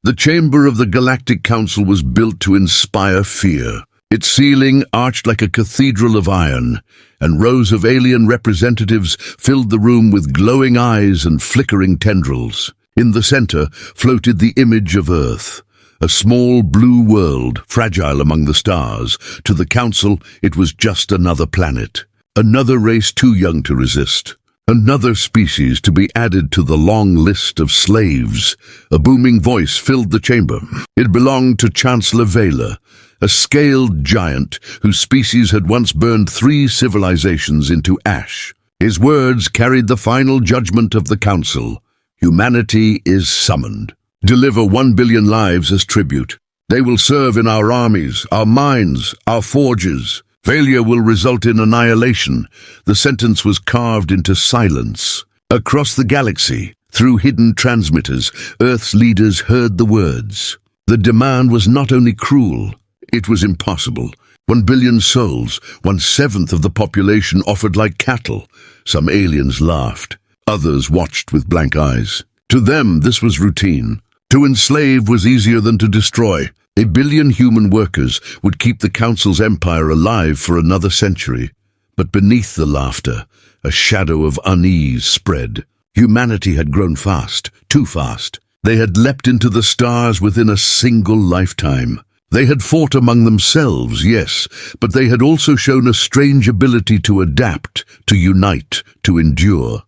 The chamber of the Galactic Council was built to inspire fear. Its ceiling arched like a cathedral of iron, and rows of alien representatives filled the room with glowing eyes and flickering tendrils. In the center floated the image of Earth, a small blue world, fragile among the stars. To the Council, it was just another planet, another race too young to resist, another species to be added to the long list of slaves. A booming voice filled the chamber. It belonged to Chancellor Vela, a scaled giant whose species had once burned 3 civilizations into ash. His words carried the final judgment of the Council. Humanity is summoned. Deliver 1 billion lives as tribute. They will serve in our armies, our mines, our forges. Failure will result in annihilation. The sentence was carved into silence. Across the galaxy, through hidden transmitters, Earth's leaders heard the words. The demand was not only cruel, it was impossible. 1 billion souls, 1/7 of the population offered like cattle. Some aliens laughed. Others watched with blank eyes. To them, this was routine. To enslave was easier than to destroy. 1 billion human workers would keep the Council's empire alive for another century. But beneath the laughter, a shadow of unease spread. Humanity had grown fast, too fast. They had leapt into the stars within a single lifetime. They had fought among themselves, yes, but they had also shown a strange ability to adapt, to unite, to endure.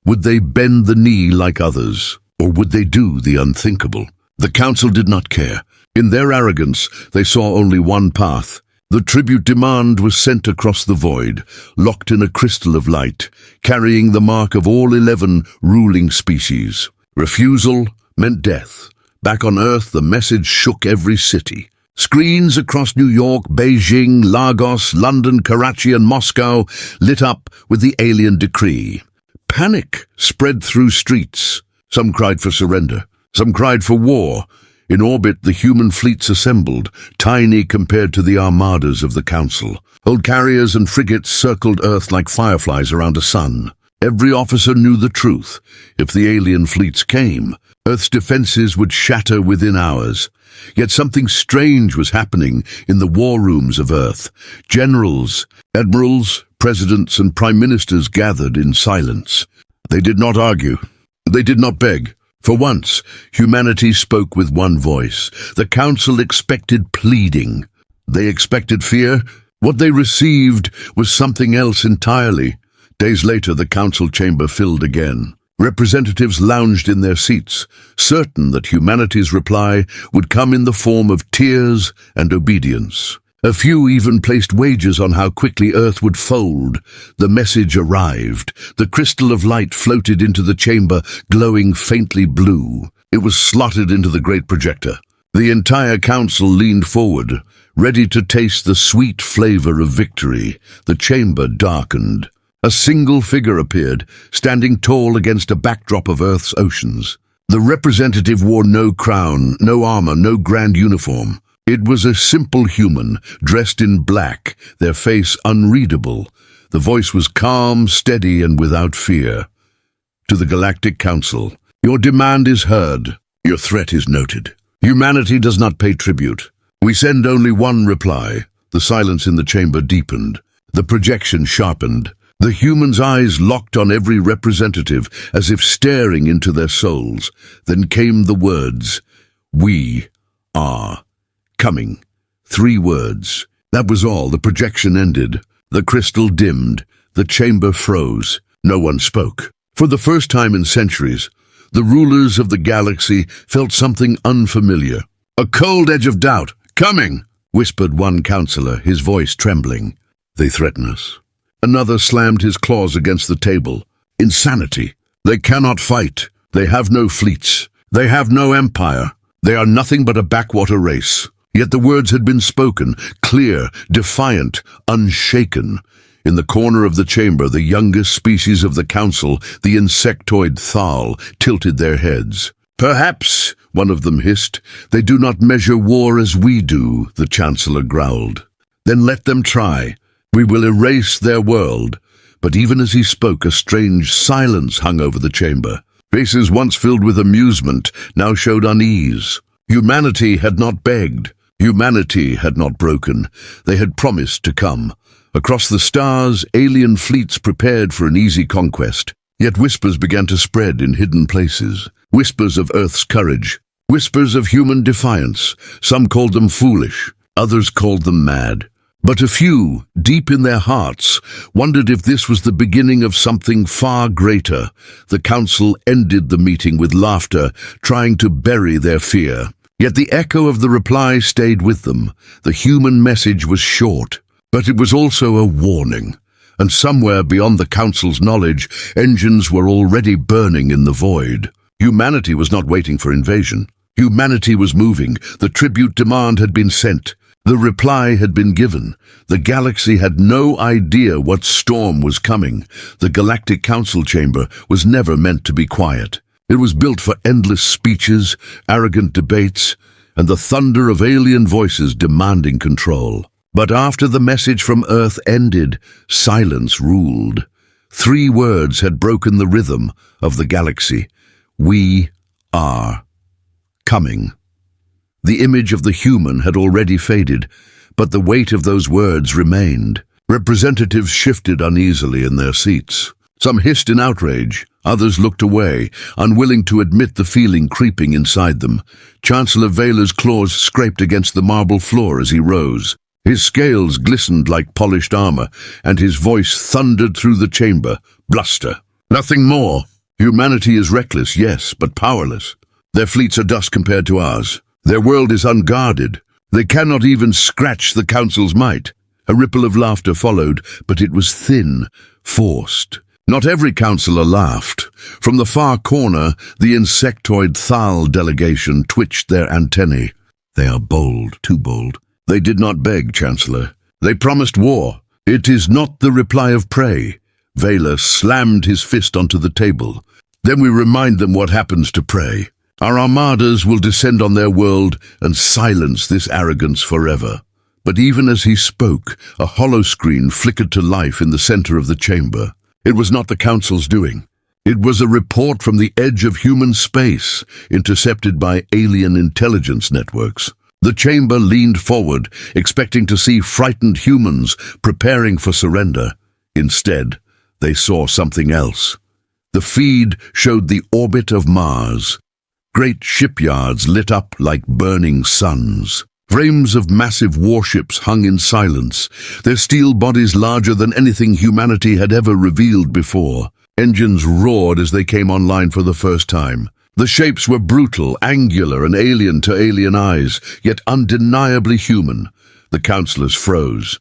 Would they bend the knee like others, or would they do the unthinkable? The Council did not care. In their arrogance, they saw only one path. The tribute demand was sent across the void, locked in a crystal of light, carrying the mark of all 11 ruling species. Refusal meant death. Back on Earth, the message shook every city. Screens across New York, Beijing, Lagos, London, Karachi, and Moscow lit up with the alien decree. Panic spread through streets. Some cried for surrender. Some cried for war. In orbit, the human fleets assembled, tiny compared to the armadas of the Council. Old carriers and frigates circled Earth like fireflies around a sun. Every officer knew the truth. If the alien fleets came, Earth's defenses would shatter within hours. Yet something strange was happening in the war rooms of Earth. Generals, admirals, presidents, and prime ministers gathered in silence. They did not argue. They did not beg. For once, humanity spoke with one voice. The Council expected pleading. They expected fear. What they received was something else entirely. Days later, the Council chamber filled again. Representatives lounged in their seats, certain that humanity's reply would come in the form of tears and obedience. A few even placed wagers on how quickly Earth would fold. The message arrived. The crystal of light floated into the chamber, glowing faintly blue. It was slotted into the great projector. The entire Council leaned forward, ready to taste the sweet flavor of victory. The chamber darkened. A single figure appeared, standing tall against a backdrop of Earth's oceans. The representative wore no crown, no armor, no grand uniform. It was a simple human, dressed in black, their face unreadable. The voice was calm, steady, and without fear. To the Galactic Council, your demand is heard. Your threat is noted. Humanity does not pay tribute. We send only one reply. The silence in the chamber deepened. The projection sharpened. The humans' eyes locked on every representative, as if staring into their souls. Then came the words, "We are coming." 3 words. That was all. The projection ended. The crystal dimmed. The chamber froze. No one spoke. For the first time in centuries, the rulers of the galaxy felt something unfamiliar. A cold edge of doubt. "Coming," whispered one counselor, his voice trembling. "They threaten us." Another slammed his claws against the table. "Insanity. They cannot fight. They have no fleets. They have no empire. They are nothing but a backwater race." Yet the words had been spoken, clear, defiant, unshaken. In the corner of the chamber, the youngest species of the Council, the insectoid Thal, tilted their heads. "Perhaps," one of them hissed, "they do not measure war as we do," the Chancellor growled. "Then let them try. We will erase their world." But even as he spoke, a strange silence hung over the chamber. Faces once filled with amusement now showed unease. Humanity had not begged. Humanity had not broken. They had promised to come. Across the stars, alien fleets prepared for an easy conquest. Yet whispers began to spread in hidden places. Whispers of Earth's courage. Whispers of human defiance. Some called them foolish. Others called them mad. But a few, deep in their hearts, wondered if this was the beginning of something far greater. The council ended the meeting with laughter, trying to bury their fear. Yet the echo of the reply stayed with them. The human message was short, but it was also a warning. And somewhere beyond the council's knowledge, engines were already burning in the void. Humanity was not waiting for invasion. Humanity was moving. The tribute demand had been sent. The reply had been given. The galaxy had no idea what storm was coming. The Galactic Council chamber was never meant to be quiet. It was built for endless speeches, arrogant debates, and the thunder of alien voices demanding control. But after the message from Earth ended, silence ruled. 3 words had broken the rhythm of the galaxy. We are coming. The image of the human had already faded, but the weight of those words remained. Representatives shifted uneasily in their seats. Some hissed in outrage, others looked away, unwilling to admit the feeling creeping inside them. Chancellor Valer's claws scraped against the marble floor as he rose. His scales glistened like polished armor, and his voice thundered through the chamber. Bluster. Nothing more. Humanity is reckless, yes, but powerless. Their fleets are dust compared to ours. Their world is unguarded. They cannot even scratch the council's might. A ripple of laughter followed, but it was thin, forced. Not every councillor laughed. From the far corner, the insectoid Thal delegation twitched their antennae. They are bold, too bold. They did not beg, Chancellor. They promised war. It is not the reply of prey. Valer slammed his fist onto the table. Then we remind them what happens to prey. Our armadas will descend on their world and silence this arrogance forever. But even as he spoke, a holoscreen flickered to life in the center of the chamber. It was not the council's doing. It was a report from the edge of human space, intercepted by alien intelligence networks. The chamber leaned forward, expecting to see frightened humans preparing for surrender. Instead, they saw something else. The feed showed the orbit of Mars. Great shipyards lit up like burning suns. Frames of massive warships hung in silence, their steel bodies larger than anything humanity had ever revealed before. Engines roared as they came online for the first time. The shapes were brutal, angular, and alien to alien eyes, yet undeniably human. The councillors froze.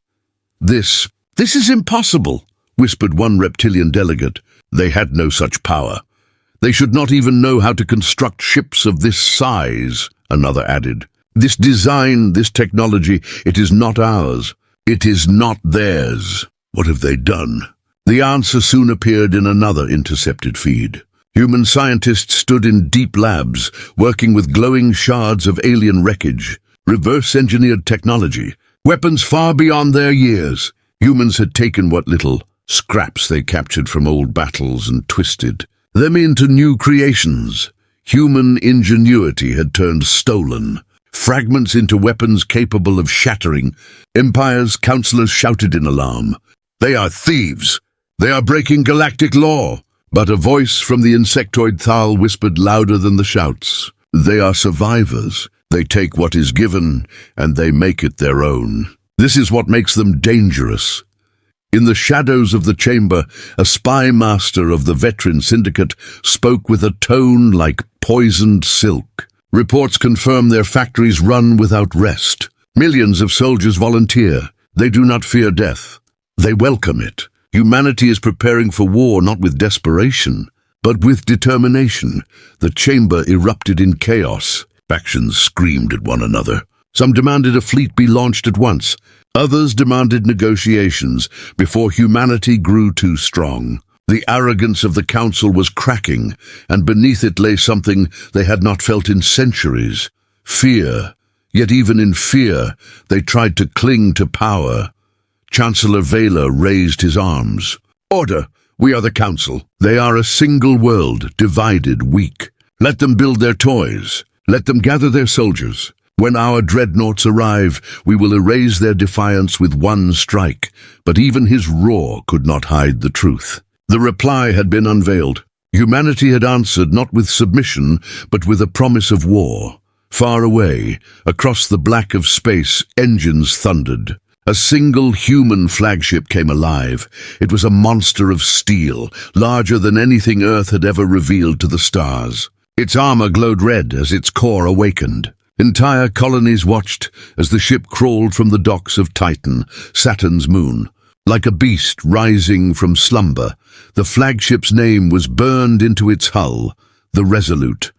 This is impossible, whispered one reptilian delegate. They had no such power. They should not even know how to construct ships of this size, another added. This design, this technology, it is not ours. It is not theirs. What have they done? The answer soon appeared in another intercepted feed. Human scientists stood in deep labs, working with glowing shards of alien wreckage, reverse-engineered technology, weapons far beyond their years. Humans had taken what little scraps they captured from old battles and twisted them into new creations. Human ingenuity had turned stolen, fragments into weapons capable of shattering. Empire's councillors shouted in alarm. They are thieves. They are breaking galactic law. But a voice from the insectoid Thal whispered louder than the shouts. They are survivors. They take what is given, and they make it their own. This is what makes them dangerous. In the shadows of the chamber, a spy master of the veteran syndicate spoke with a tone like poisoned silk. Reports confirm their factories run without rest. Millions of soldiers volunteer. They do not fear death. They welcome it. Humanity is preparing for war not with desperation, but with determination. The chamber erupted in chaos. Factions screamed at one another. Some demanded a fleet be launched at once. Others demanded negotiations before humanity grew too strong. The arrogance of the council was cracking, and beneath it lay something they had not felt in centuries. Fear. Yet even in fear, they tried to cling to power. Chancellor Valer raised his arms. Order! We are the council. They are a single world, divided, weak. Let them build their toys. Let them gather their soldiers. When our dreadnoughts arrive, we will erase their defiance with one strike. But even his roar could not hide the truth. The reply had been unveiled. Humanity had answered not with submission, but with a promise of war. Far away, across the black of space, engines thundered. A single human flagship came alive. It was a monster of steel, larger than anything Earth had ever revealed to the stars. Its armor glowed red as its core awakened. Entire colonies watched as the ship crawled from the docks of Titan, Saturn's moon. Like a beast rising from slumber, the flagship's name was burned into its hull, the Resolute.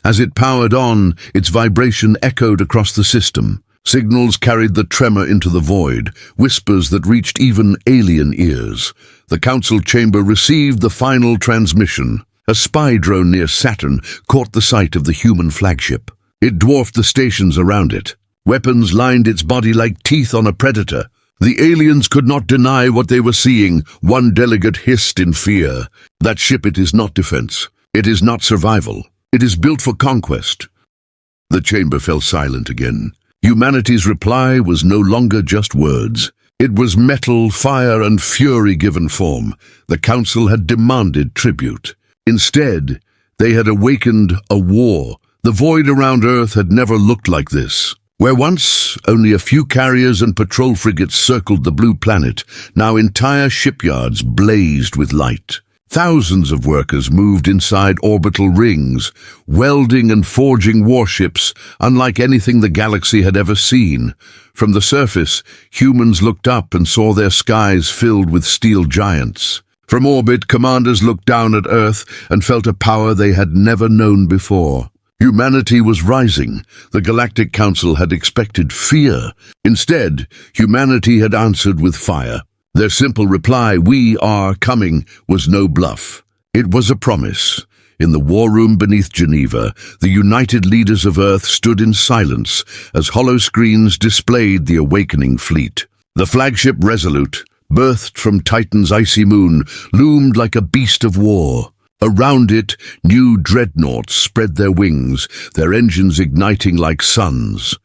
As it powered on, its vibration echoed across the system. Signals carried the tremor into the void, whispers that reached even alien ears. The council chamber received the final transmission. A spy drone near Saturn caught the sight of the human flagship. It dwarfed the stations around it. Weapons lined its body like teeth on a predator. The aliens could not deny what they were seeing. One delegate hissed in fear. That ship, it is not defense. It is not survival. It is built for conquest. The chamber fell silent again. Humanity's reply was no longer just words. It was metal, fire, and fury given form. The council had demanded tribute. Instead, they had awakened a war. The void around Earth had never looked like this. Where once only a few carriers and patrol frigates circled the blue planet, now entire shipyards blazed with light. Thousands of workers moved inside orbital rings, welding and forging warships unlike anything the galaxy had ever seen. From the surface, humans looked up and saw their skies filled with steel giants. From orbit, commanders looked down at Earth and felt a power they had never known before. Humanity was rising. The Galactic Council had expected fear. Instead, humanity had answered with fire. Their simple reply, "We are coming," was no bluff. It was a promise. In the war room beneath Geneva, the united leaders of Earth stood in silence as hollow screens displayed the awakening fleet. The flagship Resolute, birthed from Titan's icy moon, loomed like a beast of war. Around it, new dreadnoughts spread their wings, their engines igniting like suns.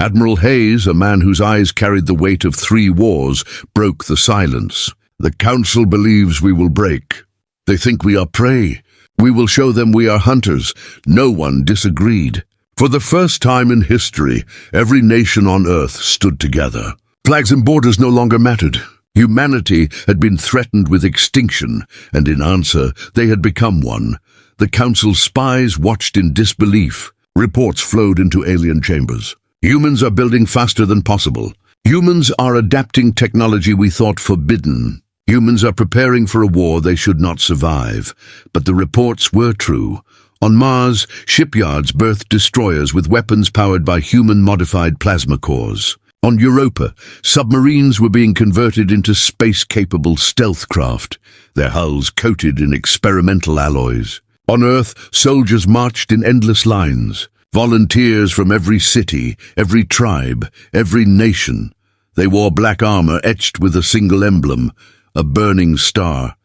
Admiral Hayes, a man whose eyes carried the weight of 3 wars, broke the silence. "The Council believes we will break. They think we are prey. We will show them we are hunters." No one disagreed. For the first time in history, every nation on Earth stood together. Flags and borders no longer mattered. Humanity had been threatened with extinction, and in answer, they had become one. The Council's spies watched in disbelief. Reports flowed into alien chambers. Humans are building faster than possible. Humans are adapting technology we thought forbidden. Humans are preparing for a war they should not survive. But the reports were true. On Mars, shipyards birthed destroyers with weapons powered by human-modified plasma cores. On Europa, submarines were being converted into space-capable stealth craft, their hulls coated in experimental alloys. On Earth, soldiers marched in endless lines, volunteers from every city, every tribe, every nation. They wore black armor etched with a single emblem, a burning star.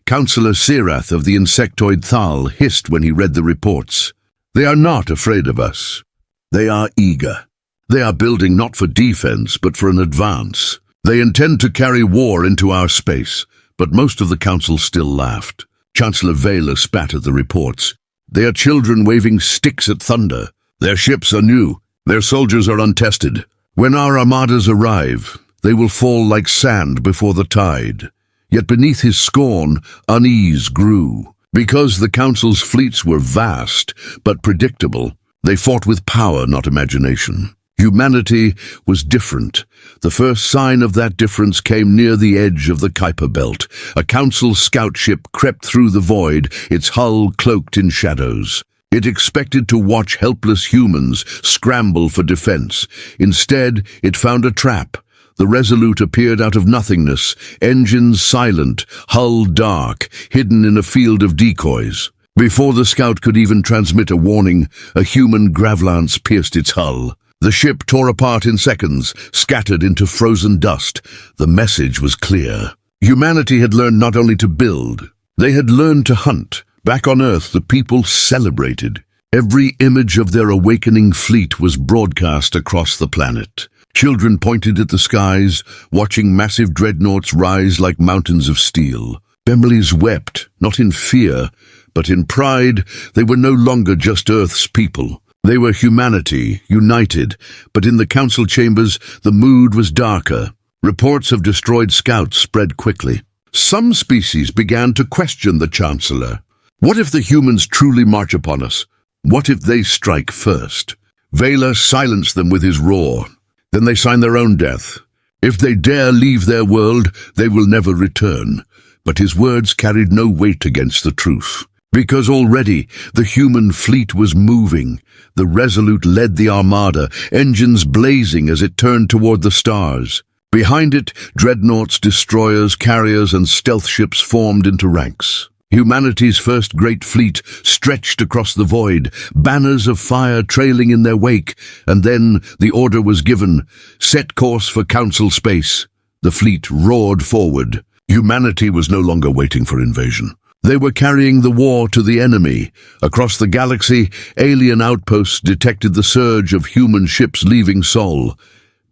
Councillor Sirath of the insectoid Thal hissed when he read the reports. "They are not afraid of us. They are eager. They are building not for defense, but for an advance. They intend to carry war into our space." But most of the council still laughed. Chancellor Vela spat at the reports. "They are children waving sticks at thunder. Their ships are new. Their soldiers are untested. When our armadas arrive, they will fall like sand before the tide." Yet beneath his scorn, unease grew. Because the council's fleets were vast, but predictable, they fought with power, not imagination. Humanity was different. The first sign of that difference came near the edge of the Kuiper Belt. A council scout ship crept through the void, its hull cloaked in shadows. It expected to watch helpless humans scramble for defense. Instead, it found a trap. The Resolute appeared out of nothingness, engines silent, hull dark, hidden in a field of decoys. Before the scout could even transmit a warning, a human gravlance pierced its hull. The ship tore apart in seconds, scattered into frozen dust. The message was clear. Humanity had learned not only to build, they had learned to hunt. Back on Earth, the people celebrated. Every image of their awakening fleet was broadcast across the planet. Children pointed at the skies, watching massive dreadnoughts rise like mountains of steel. Families wept, not in fear, but in pride. They were no longer just Earth's people. They were humanity, united, but in the council chambers, the mood was darker. Reports of destroyed scouts spread quickly. Some species began to question the Chancellor. What if the humans truly march upon us? What if they strike first? Vela silenced them with his roar. Then they sign their own death. If they dare leave their world, they will never return. But his words carried no weight against the truth. Because already the human fleet was moving. The Resolute led the armada, engines blazing as it turned toward the stars. Behind it, dreadnoughts, destroyers, carriers, and stealth ships formed into ranks. Humanity's first great fleet stretched across the void, banners of fire trailing in their wake, and then the order was given, set course for council space. The fleet roared forward. Humanity was no longer waiting for invasion. They were carrying the war to the enemy. Across the galaxy, alien outposts detected the surge of human ships leaving Sol.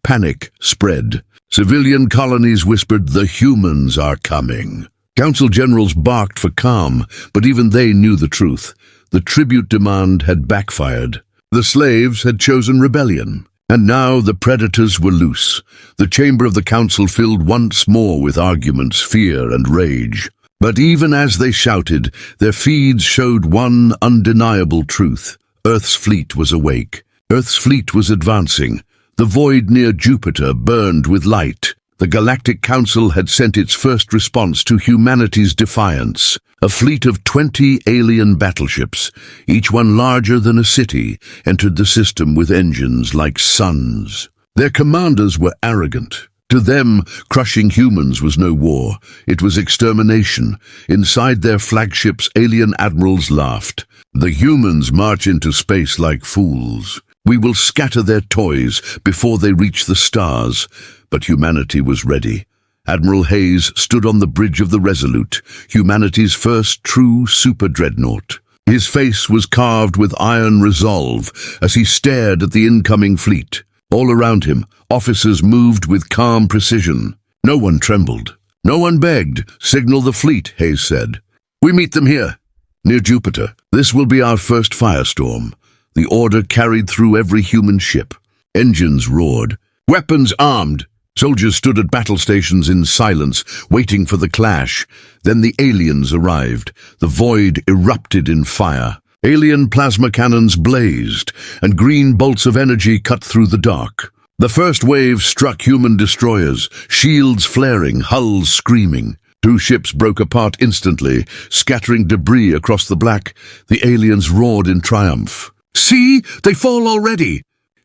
Panic spread. Civilian colonies whispered, "The humans are coming." Council generals barked for calm, but even they knew the truth. The tribute demand had backfired. The slaves had chosen rebellion. And now the predators were loose. The chamber of the council filled once more with arguments, fear, and rage. But even as they shouted, their feeds showed one undeniable truth. Earth's fleet was awake. Earth's fleet was advancing. The void near Jupiter burned with light. The Galactic Council had sent its first response to humanity's defiance. A fleet of 20 alien battleships, each one larger than a city, entered the system with engines like suns. Their commanders were arrogant. To them, crushing humans was no war. It was extermination. Inside their flagships, alien admirals laughed. The humans march into space like fools. We will scatter their toys before they reach the stars. But humanity was ready. Admiral Hayes stood on the bridge of the Resolute, humanity's first true super-dreadnought. His face was carved with iron resolve as he stared at the incoming fleet. All around him, officers moved with calm precision. No one trembled. No one begged. "Signal the fleet," Hayes said. "We meet them here, near Jupiter. This will be our first firestorm." The order carried through every human ship. Engines roared. Weapons armed. Soldiers stood at battle stations in silence, waiting for the clash. Then the aliens arrived. The void erupted in fire. Alien plasma cannons blazed, and green bolts of energy cut through the dark. The first wave struck human destroyers, shields flaring, hulls screaming. 2 ships broke apart instantly, scattering debris across the black. The aliens roared in triumph. "See, they fall already!"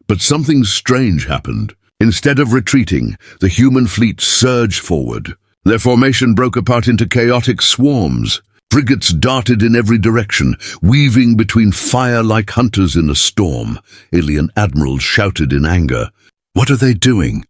But something strange happened. Instead of retreating, the human fleet surged forward. Their formation broke apart into chaotic swarms. Frigates darted in every direction, weaving between fire like hunters in a storm. Alien admirals shouted in anger. "What are they doing?"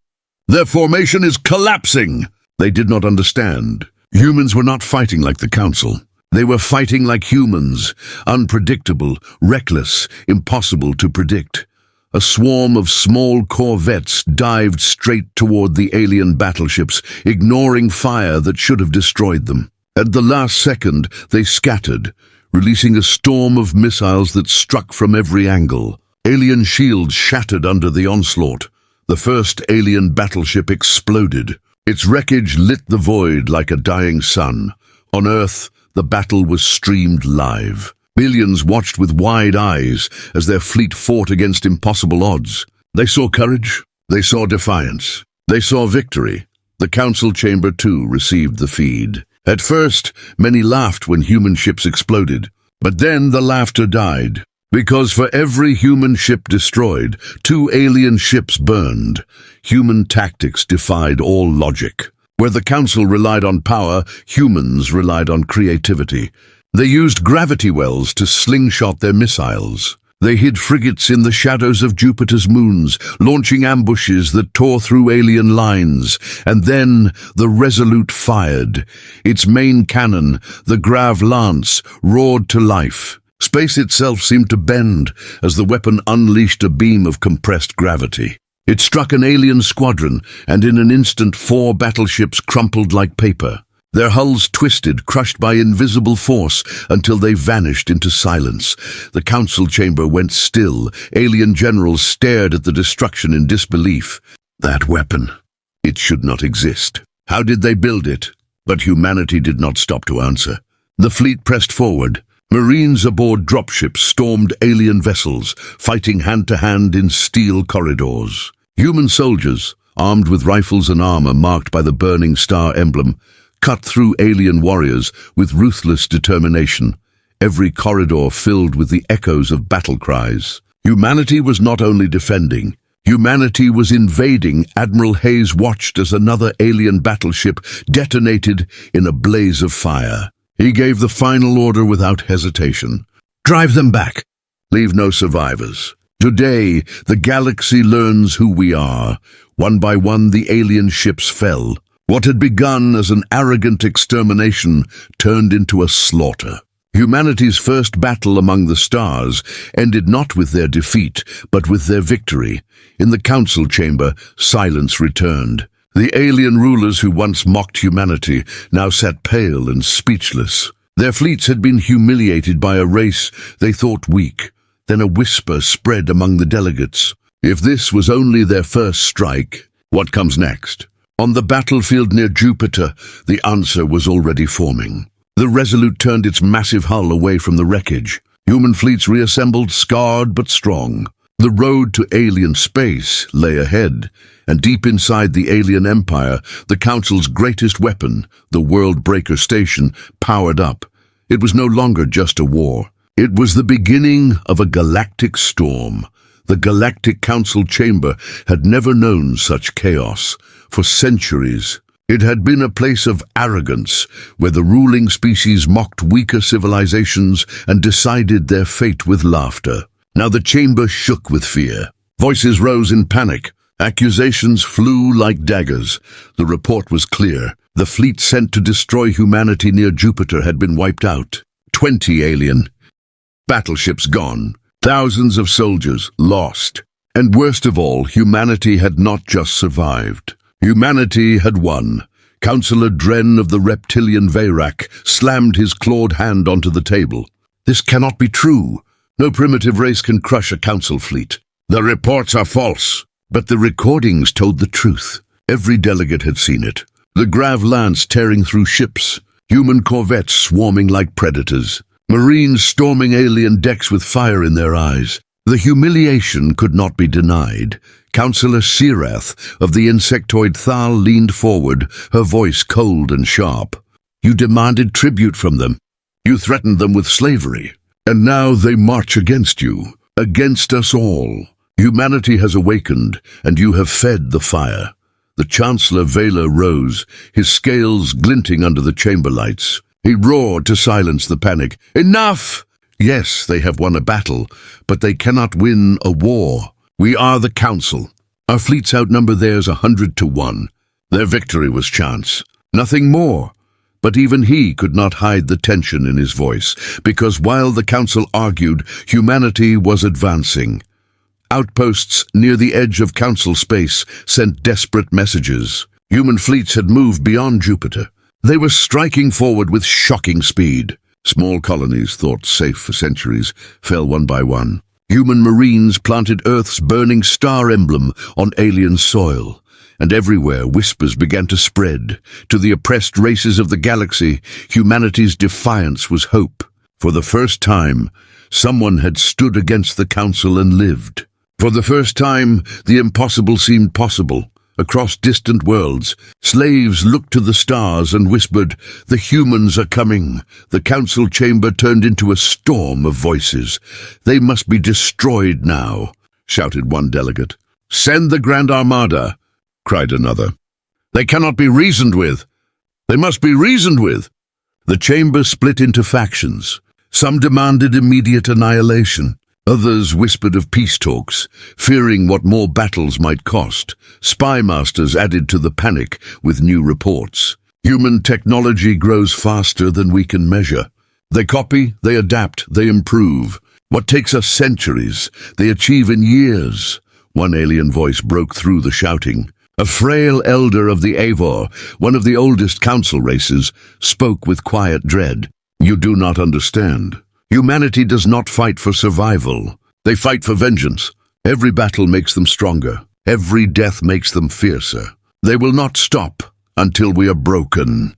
"Their formation is collapsing!" They did not understand. Humans were not fighting like the Council. They were fighting like humans, unpredictable, reckless, impossible to predict. A swarm of small corvettes dived straight toward the alien battleships, ignoring fire that should have destroyed them. At the last second, they scattered, releasing a storm of missiles that struck from every angle. Alien shields shattered under the onslaught. The first alien battleship exploded. Its wreckage lit the void like a dying sun. On Earth, the battle was streamed live. Millions watched with wide eyes as their fleet fought against impossible odds. They saw courage. They saw defiance. They saw victory. The council chamber, too, received the feed. At first, many laughed when human ships exploded. But then the laughter died. Because for every human ship destroyed, 2 alien ships burned. Human tactics defied all logic. Where the council relied on power, humans relied on creativity. They used gravity wells to slingshot their missiles. They hid frigates in the shadows of Jupiter's moons, launching ambushes that tore through alien lines. And then the Resolute fired. Its main cannon, the Grav Lance, roared to life. Space itself seemed to bend as the weapon unleashed a beam of compressed gravity. It struck an alien squadron, and in an instant 4 battleships crumpled like paper. Their hulls twisted, crushed by invisible force, until they vanished into silence. The council chamber went still. Alien generals stared at the destruction in disbelief. That weapon. It should not exist. How did they build it? But humanity did not stop to answer. The fleet pressed forward. Marines aboard dropships stormed alien vessels, fighting hand-to-hand in steel corridors. Human soldiers, armed with rifles and armor marked by the burning star emblem, cut through alien warriors with ruthless determination, every corridor filled with the echoes of battle cries. Humanity was not only defending, humanity was invading. Admiral Hayes watched as another alien battleship detonated in a blaze of fire. He gave the final order without hesitation. Drive them back. Leave no survivors. Today, the galaxy learns who we are. One by one, the alien ships fell. What had begun as an arrogant extermination turned into a slaughter. Humanity's first battle among the stars ended not with their defeat, but with their victory. In the council chamber, silence returned. The alien rulers who once mocked humanity now sat pale and speechless. Their fleets had been humiliated by a race they thought weak. Then a whisper spread among the delegates. If this was only their first strike, what comes next? On the battlefield near Jupiter, the answer was already forming. The Resolute turned its massive hull away from the wreckage. Human fleets reassembled, scarred but strong. The road to alien space lay ahead, and deep inside the alien empire, the Council's greatest weapon, the World Breaker Station, powered up. It was no longer just a war. It was the beginning of a galactic storm. The Galactic Council chamber had never known such chaos. For centuries, it had been a place of arrogance, where the ruling species mocked weaker civilizations and decided their fate with laughter. Now the chamber shook with fear. Voices rose in panic. Accusations flew like daggers. The report was clear. The fleet sent to destroy humanity near Jupiter had been wiped out. 20 alien battleships gone. Thousands of soldiers lost. And worst of all, humanity had not just survived. Humanity had won. Councillor Dren of the reptilian Veyrak slammed his clawed hand onto the table. This cannot be true. No primitive race can crush a council fleet. The reports are false. But the recordings told the truth. Every delegate had seen it. The Grav Lance tearing through ships. Human corvettes swarming like predators. Marines storming alien decks with fire in their eyes. The humiliation could not be denied. Councillor Sirath of the insectoid Thal leaned forward, her voice cold and sharp. You demanded tribute from them. You threatened them with slavery. And now they march against you, against us all. Humanity has awakened, and you have fed the fire. The Chancellor Vela rose, his scales glinting under the chamber lights. He roared to silence the panic. Enough! Yes, they have won a battle, but they cannot win a war. We are the Council. Our fleets outnumber theirs 100 to 1. Their victory was chance, nothing more. But even he could not hide the tension in his voice, because while the Council argued, humanity was advancing. Outposts near the edge of Council space sent desperate messages. Human fleets had moved beyond Jupiter. They were striking forward with shocking speed. Small colonies, thought safe for centuries, fell one by one. Human marines planted Earth's burning star emblem on alien soil, and everywhere whispers began to spread. To the oppressed races of the galaxy, humanity's defiance was hope. For the first time, someone had stood against the Council and lived. For the first time, the impossible seemed possible. Across distant worlds, slaves looked to the stars and whispered, "The humans are coming." The council chamber turned into a storm of voices. "They must be destroyed now," shouted one delegate. "Send the Grand Armada," cried another. "They cannot be reasoned with. They must be reasoned with." The chamber split into factions. Some demanded immediate annihilation. Others whispered of peace talks, fearing what more battles might cost. Spy masters added to the panic with new reports. Human technology grows faster than we can measure. They copy, they adapt, they improve. What takes us centuries, they achieve in years. One alien voice broke through the shouting. A frail elder of the Avor, one of the oldest council races, spoke with quiet dread. You do not understand. Humanity does not fight for survival. They fight for vengeance. Every battle makes them stronger. Every death makes them fiercer. They will not stop until we are broken.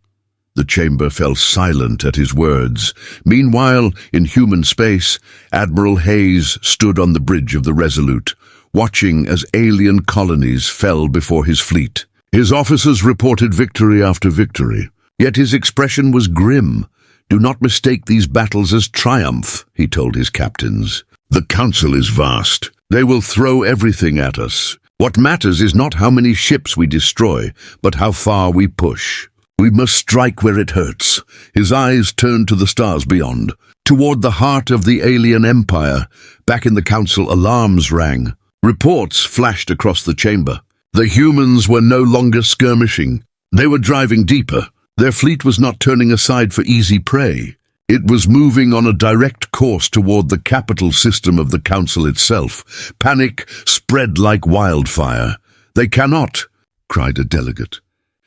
The chamber fell silent at his words. Meanwhile, in human space, Admiral Hayes stood on the bridge of the Resolute, watching as alien colonies fell before his fleet. His officers reported victory after victory, yet his expression was grim. Do not mistake these battles as triumph, he told his captains. The council is vast. They will throw everything at us. What matters is not how many ships we destroy, but how far we push. We must strike where it hurts. His eyes turned to the stars beyond, toward the heart of the alien empire. Back in the council, alarms rang. Reports flashed across the chamber. The humans were no longer skirmishing. They were driving deeper. Their fleet was not turning aside for easy prey. It was moving on a direct course toward the capital system of the council itself. Panic spread like wildfire. They cannot, cried a delegate.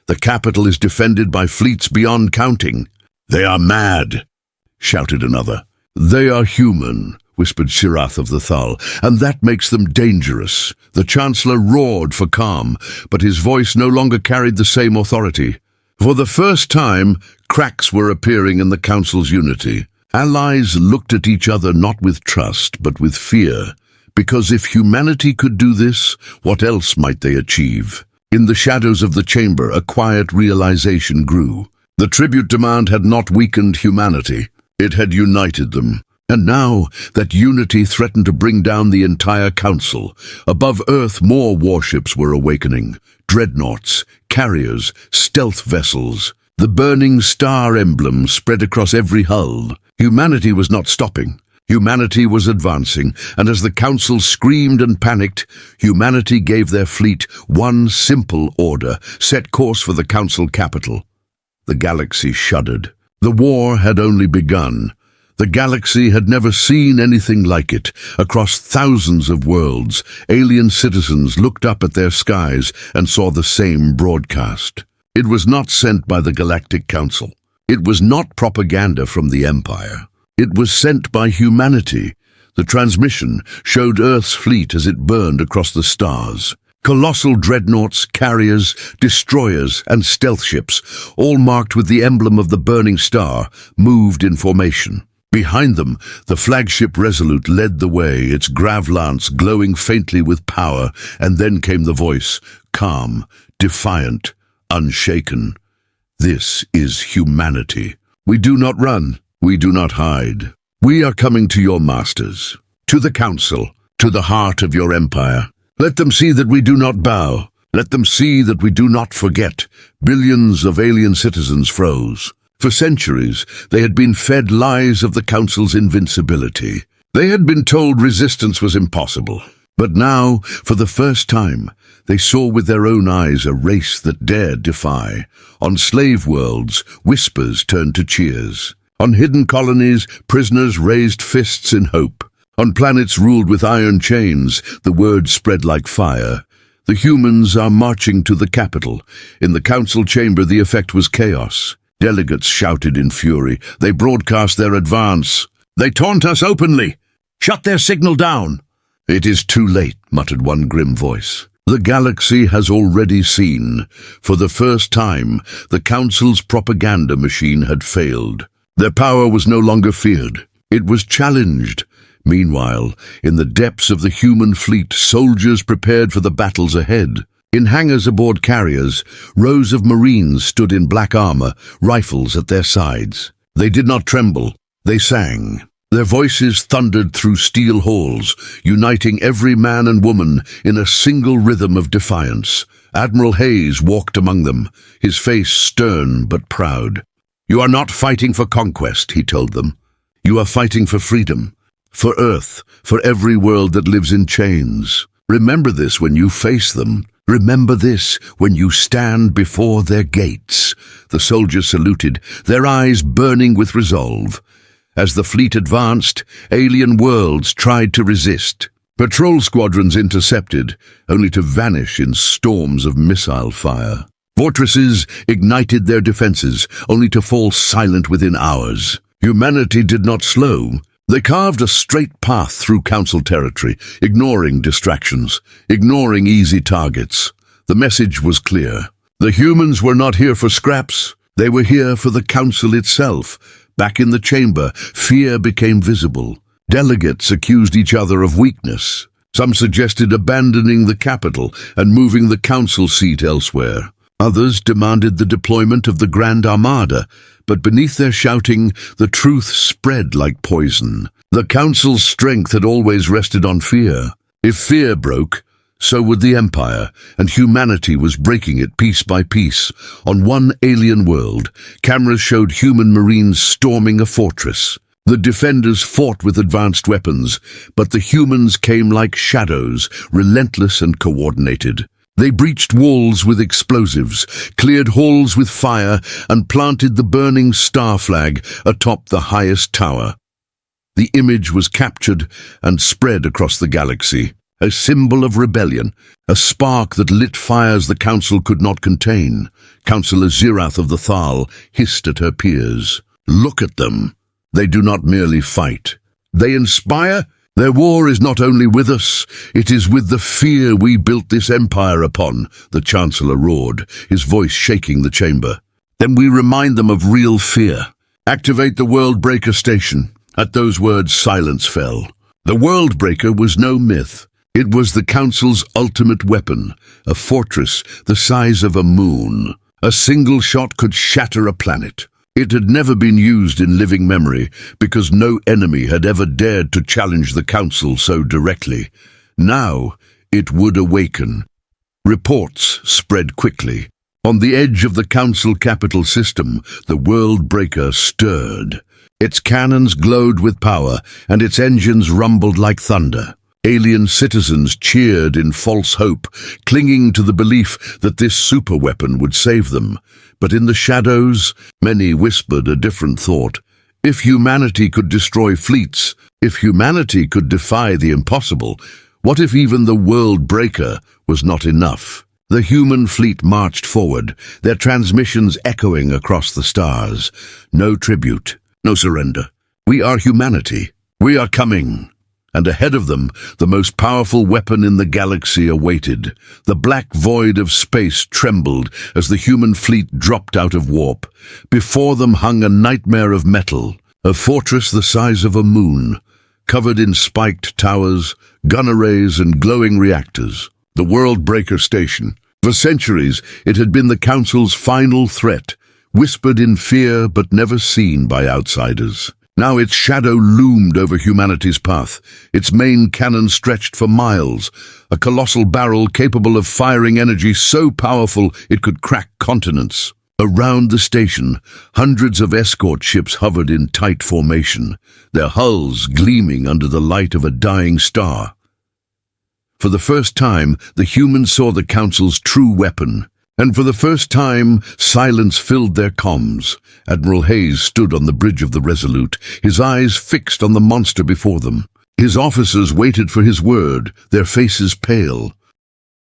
The capital is defended by fleets beyond counting. They are mad, shouted another. They are human, whispered Shirath of the Thal, and that makes them dangerous. The Chancellor roared for calm, but his voice no longer carried the same authority. For the first time, cracks were appearing in the Council's unity. Allies looked at each other not with trust, but with fear, because if humanity could do this, what else might they achieve? In the shadows of the chamber, a quiet realization grew. The tribute demand had not weakened humanity. It had united them. And now, that unity threatened to bring down the entire council. Above Earth, more warships were awakening. Dreadnoughts, carriers, stealth vessels. The burning star emblem spread across every hull. Humanity was not stopping. Humanity was advancing, and as the council screamed and panicked, humanity gave their fleet one simple order: set course for the council capital. The galaxy shuddered. The war had only begun. The galaxy had never seen anything like it. Across thousands of worlds, alien citizens looked up at their skies and saw the same broadcast. It was not sent by the Galactic Council. It was not propaganda from the Empire. It was sent by humanity. The transmission showed Earth's fleet as it burned across the stars. Colossal dreadnoughts, carriers, destroyers, and stealth ships, all marked with the emblem of the burning star, moved in formation. Behind them, the flagship Resolute led the way, its gravlance glowing faintly with power, and then came the voice, calm, defiant, unshaken. This is humanity. We do not run. We do not hide. We are coming to your masters, to the council, to the heart of your empire. Let them see that we do not bow. Let them see that we do not forget. Billions of alien citizens froze. For centuries, they had been fed lies of the council's invincibility. They had been told resistance was impossible. But now, for the first time, they saw with their own eyes a race that dared defy. On slave worlds, whispers turned to cheers. On hidden colonies, prisoners raised fists in hope. On planets ruled with iron chains, the word spread like fire. The humans are marching to the capital. In the council chamber, the effect was chaos. Delegates shouted in fury. They broadcast their advance. They taunt us openly. Shut their signal down. It is too late, muttered one grim voice. The galaxy has already seen. For the first time, the council's propaganda machine had failed. Their power was no longer feared. It was challenged. Meanwhile, in the depths of the human fleet, soldiers prepared for the battles ahead. In hangars aboard carriers, rows of Marines stood in black armor, rifles at their sides. They did not tremble. They sang. Their voices thundered through steel halls, uniting every man and woman in a single rhythm of defiance. Admiral Hayes walked among them, his face stern but proud. You are not fighting for conquest, he told them. You are fighting for freedom, for Earth, for every world that lives in chains. Remember this when you face them. Remember this when you stand before their gates. The soldiers saluted, their eyes burning with resolve. As the fleet advanced, alien worlds tried to resist. Patrol squadrons intercepted, only to vanish in storms of missile fire. Fortresses ignited their defenses, only to fall silent within hours. Humanity did not slow. They carved a straight path through Council territory, ignoring distractions, ignoring easy targets. The message was clear. The humans were not here for scraps. They were here for the Council itself. Back in the chamber, fear became visible. Delegates accused each other of weakness. Some suggested abandoning the capital and moving the Council seat elsewhere. Others demanded the deployment of the Grand Armada, but beneath their shouting, the truth spread like poison. The Council's strength had always rested on fear. If fear broke, so would the Empire, and humanity was breaking it piece by piece. On one alien world, cameras showed human marines storming a fortress. The defenders fought with advanced weapons, but the humans came like shadows, relentless and coordinated. They breached walls with explosives, cleared halls with fire, and planted the burning star flag atop the highest tower. The image was captured and spread across the galaxy, a symbol of rebellion, a spark that lit fires the Council could not contain. Councillor Zirath of the Thal hissed at her peers. "Look at them. They do not merely fight. They inspire. Their war is not only with us, it is with the fear we built this empire upon," the Chancellor roared, his voice shaking the chamber. "Then we remind them of real fear. Activate the World Breaker station." At those words, silence fell. The World Breaker was no myth. It was the Council's ultimate weapon, a fortress the size of a moon. A single shot could shatter a planet. It had never been used in living memory because no enemy had ever dared to challenge the Council so directly. Now it would awaken. Reports spread quickly. On the edge of the Council capital system, the World Breaker stirred. Its cannons glowed with power, and its engines rumbled like thunder. Alien citizens cheered in false hope, clinging to the belief that this superweapon would save them. But in the shadows, many whispered a different thought. If humanity could destroy fleets, if humanity could defy the impossible, what if even the World Breaker was not enough? The human fleet marched forward, their transmissions echoing across the stars. No tribute, no surrender. We are humanity. We are coming. And ahead of them, the most powerful weapon in the galaxy awaited. The black void of space trembled as the human fleet dropped out of warp. Before them hung a nightmare of metal, a fortress the size of a moon, covered in spiked towers, gun arrays, and glowing reactors. The World Breaker Station. For centuries, it had been the Council's final threat, whispered in fear but never seen by outsiders. Now its shadow loomed over humanity's path. Its main cannon stretched for miles, a colossal barrel capable of firing energy so powerful it could crack continents. Around the station, hundreds of escort ships hovered in tight formation, their hulls gleaming under the light of a dying star. For the first time, the humans saw the Council's true weapon. And for the first time, silence filled their comms. Admiral Hayes stood on the bridge of the Resolute, his eyes fixed on the monster before them. His officers waited for his word, their faces pale.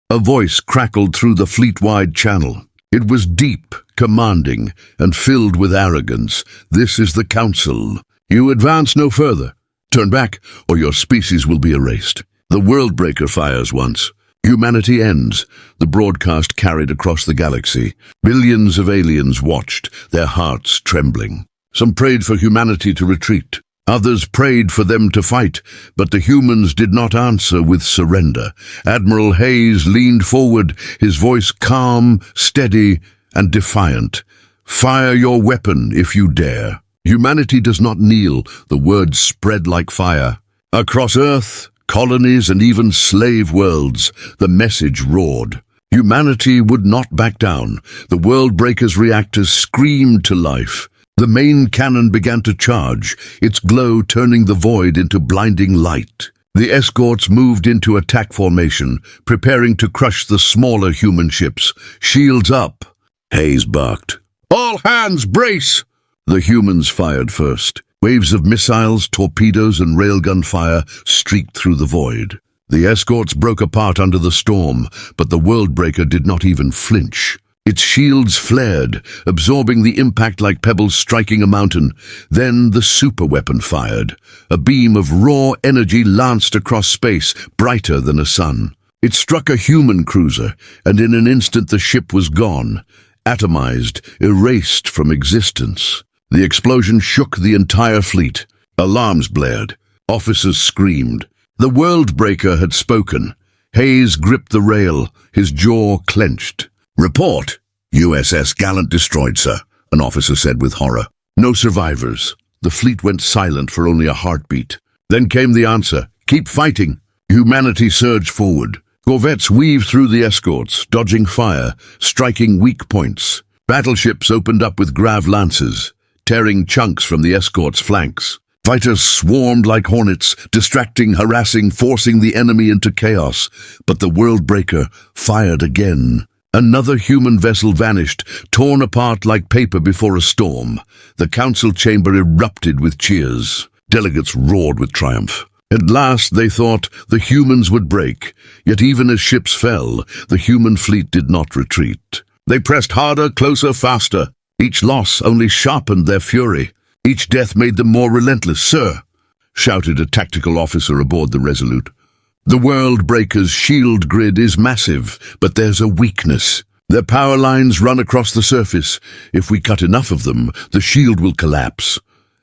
A voice crackled through the fleet-wide channel. It was deep, commanding, and filled with arrogance. "This is the Council. You advance no further. Turn back, or your species will be erased." The World Breaker fires once. Humanity ends, the broadcast carried across the galaxy. Billions of aliens watched, their hearts trembling. Some prayed for humanity to retreat. Others prayed for them to fight, but the humans did not answer with surrender. Admiral Hayes leaned forward, his voice calm, steady, and defiant. "Fire your weapon if you dare. Humanity does not kneel," the words spread like fire. Across Earth, colonies, and even slave worlds, the message roared. Humanity would not back down. The World Breaker's reactors screamed to life. The main cannon began to charge, its glow turning the void into blinding light. The escorts moved into attack formation, preparing to crush the smaller human ships. "Shields up," Hayes barked. "All hands brace!" The humans fired first. Waves of missiles, torpedoes, and railgun fire streaked through the void. The escorts broke apart under the storm, but the Worldbreaker did not even flinch. Its shields flared, absorbing the impact like pebbles striking a mountain. Then the superweapon fired. A beam of raw energy lanced across space, brighter than a sun. It struck a human cruiser, and in an instant the ship was gone, atomized, erased from existence. The explosion shook the entire fleet. Alarms blared. Officers screamed. The Worldbreaker had spoken. Hayes gripped the rail, his jaw clenched. "Report." "USS Gallant destroyed, sir," an officer said with horror. "No survivors." The fleet went silent for only a heartbeat. Then came the answer. "Keep fighting." Humanity surged forward. Corvettes weaved through the escorts, dodging fire, striking weak points. Battleships opened up with grav lances, tearing chunks from the escorts' flanks. Fighters swarmed like hornets, distracting, harassing, forcing the enemy into chaos. But the Worldbreaker fired again. Another human vessel vanished, torn apart like paper before a storm. The council chamber erupted with cheers. Delegates roared with triumph. At last, they thought, the humans would break. Yet even as ships fell, the human fleet did not retreat. They pressed harder, closer, faster. Each loss only sharpened their fury. Each death made them more relentless. "Sir," shouted a tactical officer aboard the Resolute. "The Worldbreaker's shield grid is massive, but there's a weakness. Their power lines run across the surface. If we cut enough of them, the shield will collapse."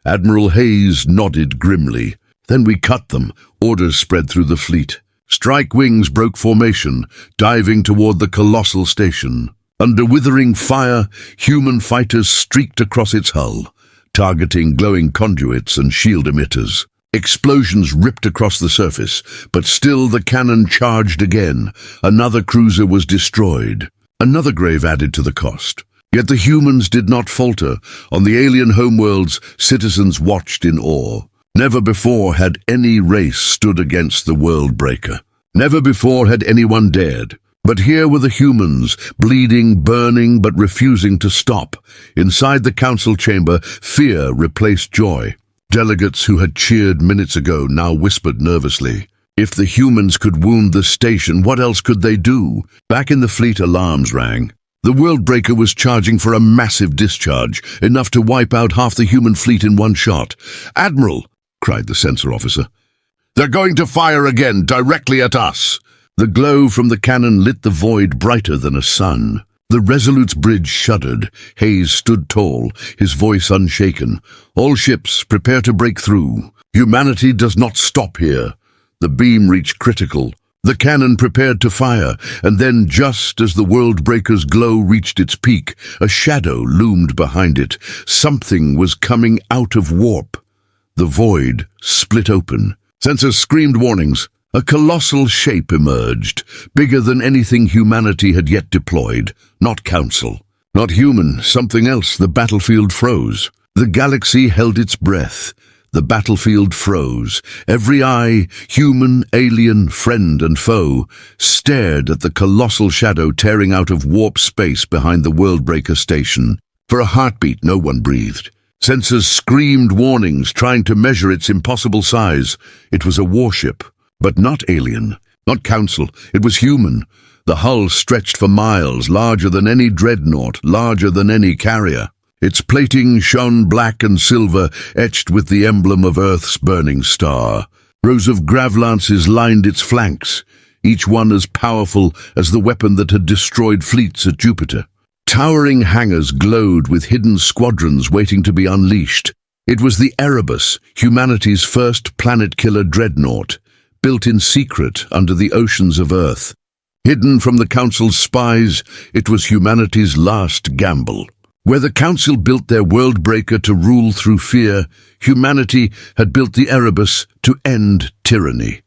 Admiral Hayes nodded grimly. "Then we cut them." Orders spread through the fleet. Strike wings broke formation, diving toward the colossal station. Under withering fire, human fighters streaked across its hull, targeting glowing conduits and shield emitters. Explosions ripped across the surface, but still the cannon charged again. Another cruiser was destroyed. Another grave added to the cost. Yet the humans did not falter. On the alien homeworlds, citizens watched in awe. Never before had any race stood against the Worldbreaker. Never before had anyone dared. But here were the humans, bleeding, burning, but refusing to stop. Inside the council chamber, fear replaced joy. Delegates who had cheered minutes ago now whispered nervously. If the humans could wound the station, what else could they do? Back in the fleet, alarms rang. The Worldbreaker was charging for a massive discharge, enough to wipe out half the human fleet in one shot. "Admiral," cried the sensor officer, "they're going to fire again, directly at us." The glow from the cannon lit the void brighter than a sun. The Resolute's bridge shuddered. Hayes stood tall, his voice unshaken. "All ships, prepare to break through. Humanity does not stop here." The beam reached critical. The cannon prepared to fire, and then, just as the Worldbreaker's glow reached its peak, a shadow loomed behind it. Something was coming out of warp. The void split open. Sensors screamed warnings. A colossal shape emerged, bigger than anything humanity had yet deployed. Not council, not human, something else. The battlefield froze. The galaxy held its breath. The battlefield froze. Every eye, human, alien, friend and foe, stared at the colossal shadow tearing out of warp space behind the Worldbreaker station. For a heartbeat, no one breathed. Sensors screamed warnings, trying to measure its impossible size. It was a warship. But not alien, not council, it was human. The hull stretched for miles, larger than any dreadnought, larger than any carrier. Its plating shone black and silver, etched with the emblem of Earth's burning star. Rows of gravlances lined its flanks, each one as powerful as the weapon that had destroyed fleets at Jupiter. Towering hangars glowed with hidden squadrons waiting to be unleashed. It was the Erebus, humanity's first planet-killer dreadnought, built in secret under the oceans of Earth. Hidden from the Council's spies, it was humanity's last gamble. Where the Council built their Worldbreaker to rule through fear, humanity had built the Erebus to end tyranny.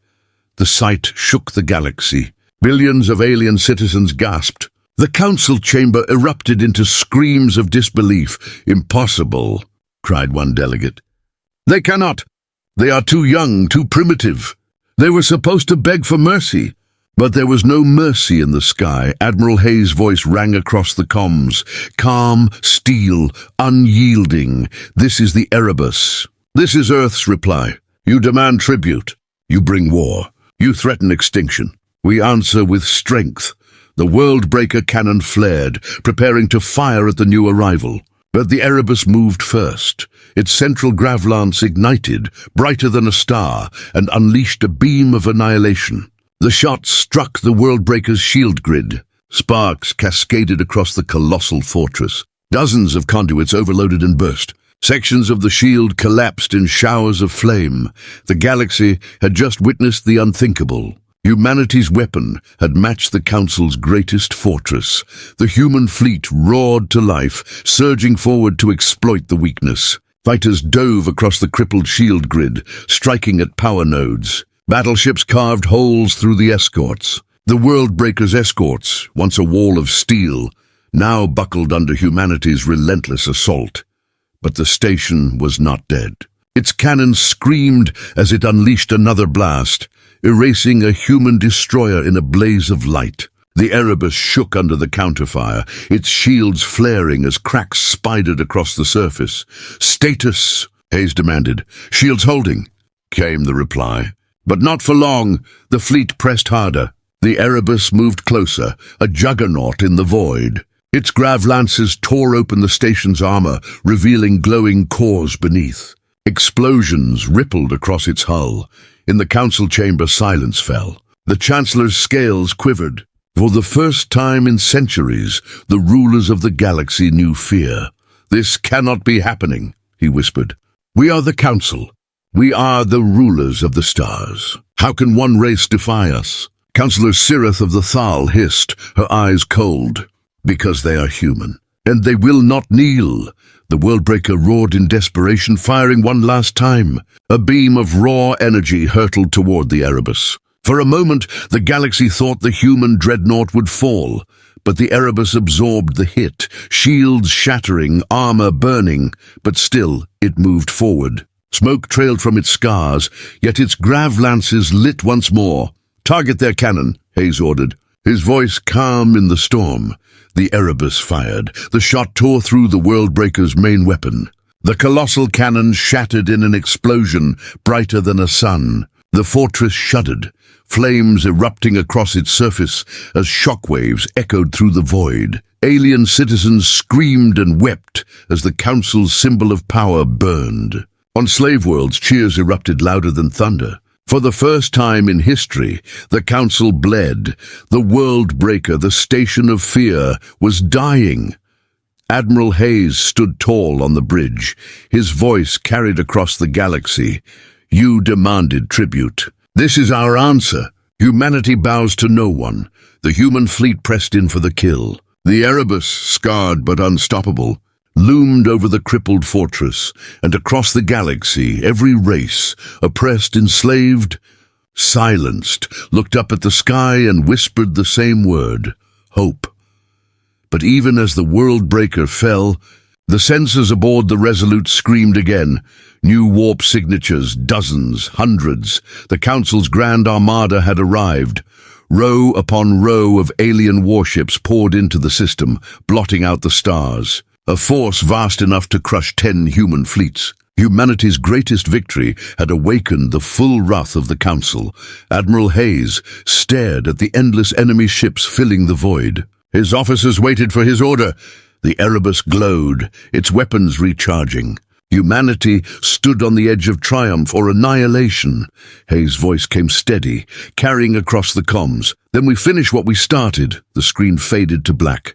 The sight shook the galaxy. Billions of alien citizens gasped. The Council chamber erupted into screams of disbelief. "Impossible," cried one delegate. "They cannot. They are too young, too primitive." They were supposed to beg for mercy, but there was no mercy in the sky. Admiral Hayes' voice rang across the comms. Calm, steel, unyielding. "This is the Erebus. This is Earth's reply. You demand tribute. You bring war. You threaten extinction. We answer with strength. The world-breaker cannon flared, preparing to fire at the new arrival. But the Erebus moved first. Its central gravlance ignited, brighter than a star, and unleashed a beam of annihilation. The shot struck the world-breaker's shield grid. Sparks cascaded across the colossal fortress. Dozens of conduits overloaded and burst. Sections of the shield collapsed in showers of flame. The galaxy had just witnessed the unthinkable. Humanity's weapon had matched the Council's greatest fortress. The human fleet roared to life, surging forward to exploit the weakness. Fighters dove across the crippled shield grid, striking at power nodes. Battleships carved holes through the escorts. The Worldbreaker's escorts, once a wall of steel, now buckled under humanity's relentless assault. But the station was not dead. Its cannon screamed as it unleashed another blast, erasing a human destroyer in a blaze of light. The Erebus shook under the counterfire, its shields flaring as cracks spidered across the surface. "Status," Hayes demanded. "Shields holding," came the reply. But not for long. The fleet pressed harder. The Erebus moved closer, a juggernaut in the void. Its gravlances tore open the station's armor, revealing glowing cores beneath. Explosions rippled across its hull. In the council chamber, silence fell. The Chancellor's scales quivered. For the first time in centuries, the rulers of the galaxy knew fear. "This cannot be happening," he whispered. "We are the Council. We are the rulers of the stars. How can one race defy us?" Councillor Sirith of the Thal hissed, her eyes cold. "Because they are human, and they will not kneel." The Worldbreaker roared in desperation, firing one last time. A beam of raw energy hurtled toward the Erebus. For a moment, the galaxy thought the human dreadnought would fall, but the Erebus absorbed the hit, shields shattering, armor burning, but still it moved forward. Smoke trailed from its scars, yet its gravlances lit once more. "Target their cannon," Hayes ordered, his voice calm in the storm. The Erebus fired. The shot tore through the Worldbreaker's main weapon. The colossal cannon shattered in an explosion brighter than a sun. The fortress shuddered, flames erupting across its surface as shockwaves echoed through the void. Alien citizens screamed and wept as the Council's symbol of power burned. On slave worlds, cheers erupted louder than thunder. For the first time in history, the Council bled. The Worldbreaker, the station of fear, was dying. Admiral Hayes stood tall on the bridge. His voice carried across the galaxy. "You demanded tribute. This is our answer. Humanity bows to no one." The human fleet pressed in for the kill. The Erebus, scarred but unstoppable, loomed over the crippled fortress, and across the galaxy, every race, oppressed, enslaved, silenced, looked up at the sky and whispered the same word: hope. But even as the Worldbreaker fell, the sensors aboard the Resolute screamed again. New warp signatures, dozens, hundreds. The Council's Grand Armada had arrived. Row upon row of alien warships poured into the system, blotting out the stars. A force vast enough to crush 10 human fleets. Humanity's greatest victory had awakened the full wrath of the Council. Admiral Hayes stared at the endless enemy ships filling the void. His officers waited for his order. The Erebus glowed, its weapons recharging. Humanity stood on the edge of triumph or annihilation. Hayes' voice came steady, carrying across the comms. "Then we finish what we started." The screen faded to black.